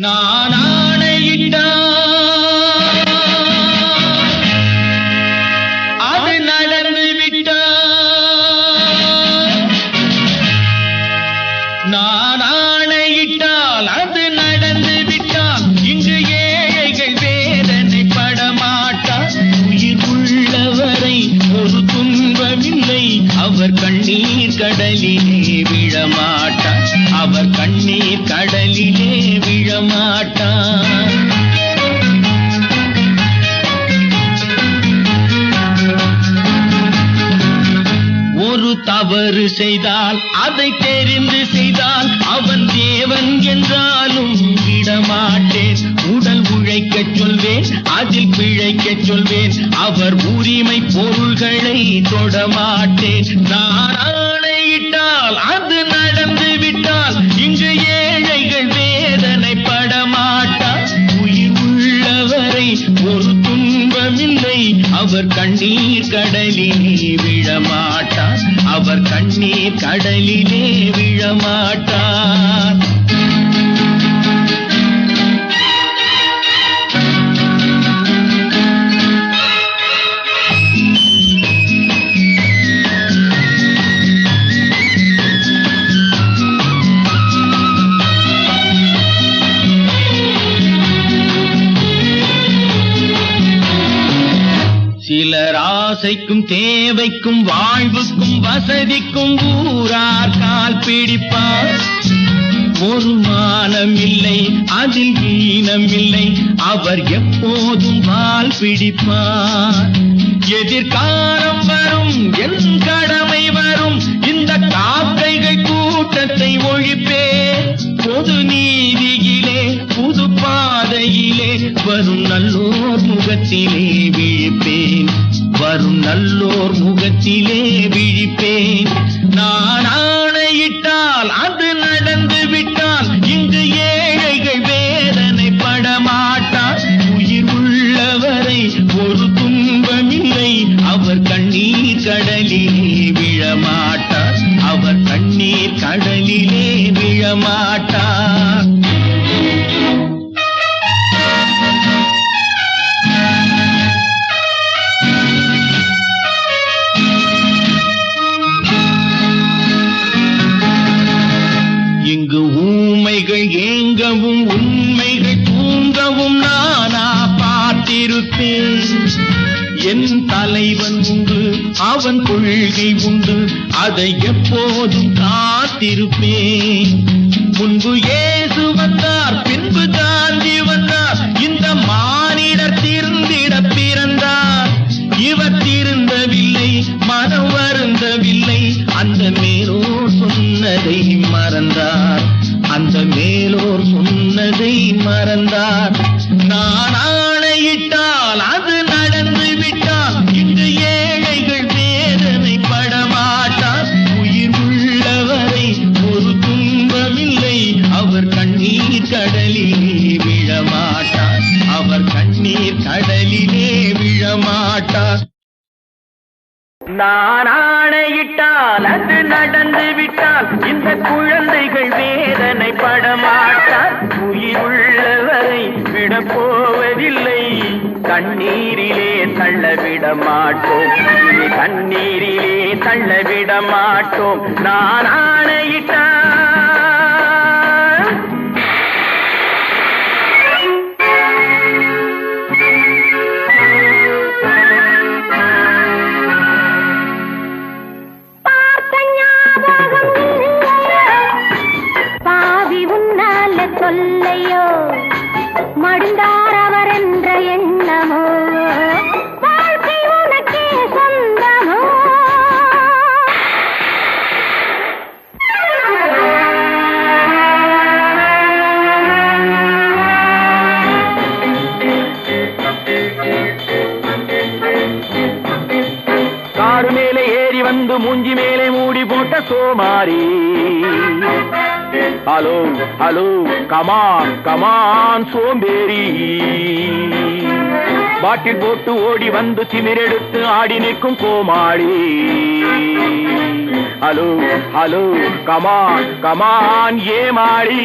நான் ஆணையிட்டால் அது நடந்து விட்டால், நான் ஆணையிட்டால் அது நடந்து விட்டால், இங்கு ஏழைகள் வேதனை படமாட்டார். உயிர் உள்ளவரை ஒரு துன்பமில்லை, அவர் கண்ணீர் கடலிலே விழமாட்டார், அவர் கண்ணீர் கடலிலே விழமாட்டார். ஒரு தவறு செய்தால் அதை தெரிந்து செய்தால் அவன் தேவன் என்றாலும் விடமாட்டேன். உடல் உழைக்கச் சொல்வேன், அதில் பிழைக்கச் சொல்வேன், அவர் உரிமை பொருள்களை தொடமாட்டேன். நான் ஆணையிட்டால் அது நடந்து விட்டால், இங்கு ஏழைகள் வேதனை படமாட்டார். உயிர் உள்ளவரை ஒரு துன்பமில்லை, அவர் கண்ணீர் கடலிலே விழமாட்டார், அவர் கண்ணீர் கடலிலே விழமாட்டார். சிலர் ஆசைக்கும் தேவைக்கும் வாழ்வுக்கும் வசதிக்கும் ஊரார் கால் பிடிப்பார். ஒரு மானம் இல்லை, அதில் ஈனம் இல்லை, அவர் எப்போதும் வால் பிடிப்பார். எதிர்காலம் வரும், என் கடமை வரும், இந்த காக்கைகள் கூட்டத்தை ஒழிப்பேன். பொது நீதியிலே புது பாதையிலே வரும் நல்லோர் முகத்திலே விழிப்பேன், வரும் நல்லோர் முகத்திலே விழிப்பேன். நான் ஆணையிட்டால் அது நடந்து விட்டால், இங்கு ஏழைகள் வேதனை படமாட்டார். உயிர் உள்ளவரை ஒரு துன்பமில்லை, அவர் கண்ணீர் கடலிலே விழமாட்டார், அவர் கண்ணீர் கடலிலே விழமாட்டார். இங்கு ஊமைகள் ஏங்கவும் உண்மைகள் தூங்கவும் நானா பார்த்திருப்பேன். என் தலைவன் உண்டு, அவன் கொள்கை உண்டு, அதை எப்போதும் காத்திருப்பேன். முன்பு இயேசு வந்தார், பின்பு காந்தி வந்தார், இந்த மானிடர் திருந்திட பிறந்தார். இவர் திருந்தவில்லை, மனம் வருந்தவில்லை, அந்த மேலோர் சொன்னதை மறந்தார், அந்த மேலோர் சொன்னதை மறந்தார். நான் ஆணையிட்டால் அது நடந்து விட்டால், இங்கு ஏழைகள் வேதனை படமாட்டார். உயிர் உள்ளவரை ஒரு துன்பமில்லை, அவர் கண்ணீர் கடலிலே விழமாட்டார், அவர் கண்ணீர் கடலிலே விழமாட்டார். நான் ஆணையிட்டால் அது நடந்து விட்டால், இந்த குழந்தைகள் வேதனை படமாட்டார். உயிர் உள்ளவரை விடப்போவதில்லை, கண்ணீரிலே தள்ளவிட மாட்டோம், இனி கண்ணீரிலே தள்ளவிட மாட்டோம். நான் ஆணையிட்டால் சொல்லையோ மடுந்தார் அவர் என்ற எண்ணமோ, வாழ்க்கை உனக்கே சொந்தமோ. காடு மேலே ஏறி வந்து மூஞ்சி மேலே மூடி போட்ட சோமாரி. ஹலோ ஹலோ கமான் கமான் சோம்பேறி. பாட்டில் போட்டு ஓடி வந்து திமிரெடுத்து ஆடி நிற்கும் கோமாளி. ஹலோ ஹலோ கமான் கமான் ஏமாளி.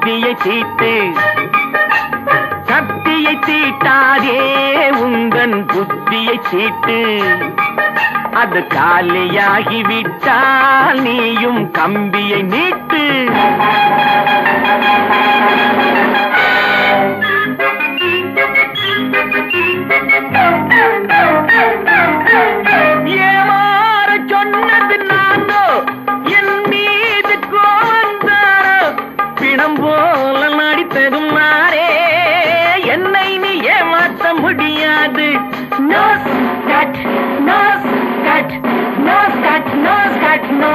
கத்தியை தீட்டு, கத்தியை தீட்டாதே உந்தன் புத்தியை தீட்டு. அது காலியாகிவிட்டால் நீயும் கம்பியை நீட்டு. ஏமாற சொன்னது நானோ, என் மீது கோவந்தாரோ, பிணம் போல நடித்ததும் நாரே, என்னை நீ ஏமாற்ற முடியாது. No scat, no scat, no scat, no scat, no